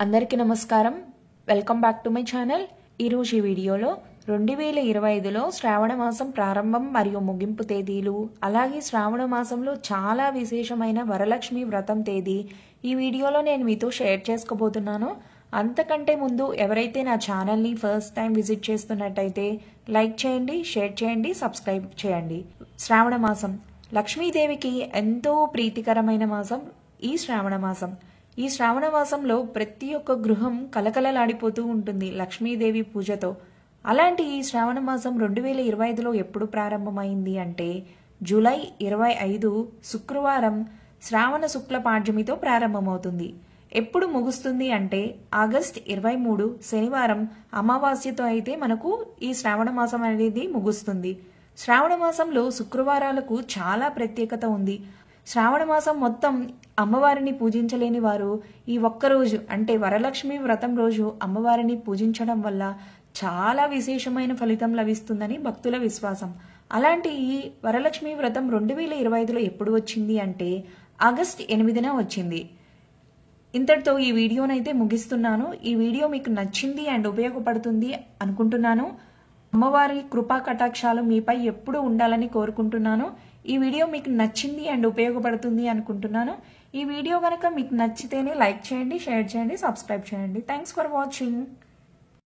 అందరికీ నమస్కారం. Welcome back to my channel. ఈరోజు ఈ వీడియోలో 2025లో శ్రావణ మాసం ప్రారంభం మరియు ముగింపు తేదీలు, అలాగే శ్రావణ మాసంలో చాలా విశేషమైన వరలక్ష్మి వ్రతం తేదీ ఈ వీడియోలో నేను మీతో షేర్ చేసుకోబోతున్నాను. అంతకంటే ముందు ఎవరైతే నా ఛానల్ని ఫస్ట్ టైం విజిట్ చేస్తున్నట్టయితే లైక్ చేయండి, షేర్ చేయండి, సబ్స్క్రైబ్ చేయండి. శ్రావణ మాసం లక్ష్మీదేవికి ఎంతో ప్రీతికరమైన మాసం ఈ శ్రావణ మాసం. ఈ శ్రావణ మాసంలో ప్రతి ఒక్క గృహం కలకలలాడిపోతూ ఉంటుంది లక్ష్మీదేవి పూజతో. అలాంటి ఈ శ్రావణ మాసం 2025లో ఎప్పుడు ప్రారంభమైంది అంటే జూలై 25 శుక్రవారం శ్రావణ శుక్ల పాడ్యమితో ప్రారంభమవుతుంది. ఎప్పుడు ముగుస్తుంది అంటే ఆగస్ట్ 23 శనివారం అమావాస్యతో అయితే మనకు ఈ శ్రావణ మాసం అనేది ముగుస్తుంది. శ్రావణ మాసంలో శుక్రవారాలకు చాలా ప్రత్యేకత ఉంది. శ్రావణ మాసం మొత్తం అమ్మవారిని పూజించలేని వారు ఈ ఒక్కరోజు అంటే వరలక్ష్మి వ్రతం రోజు అమ్మవారిని పూజించడం వల్ల చాలా విశేషమైన ఫలితం లభిస్తుందని భక్తుల విశ్వాసం. అలాంటి ఈ వరలక్ష్మి వ్రతం 2025లో ఎప్పుడు వచ్చింది అంటే ఆగస్ట్ 8న వచ్చింది. ఇంతటితో ఈ వీడియోనైతే ముగిస్తున్నాను. ఈ వీడియో మీకు నచ్చింది అండ్ ఉపయోగపడుతుంది అనుకుంటున్నాను. అమ్మవారి కృపా కటాక్షాలు మీపై ఎప్పుడూ ఉండాలని కోరుకుంటున్నాను. ఈ వీడియో మీకు నచ్చింది అండ్ ఉపయోగపడుతుంది అనుకుంటున్నాను. ఈ వీడియో కనుక మీకు నచ్చితేనే లైక్ చేయండి, షేర్ చేయండి, సబ్స్క్రైబ్ చేయండి. Thanks for watching.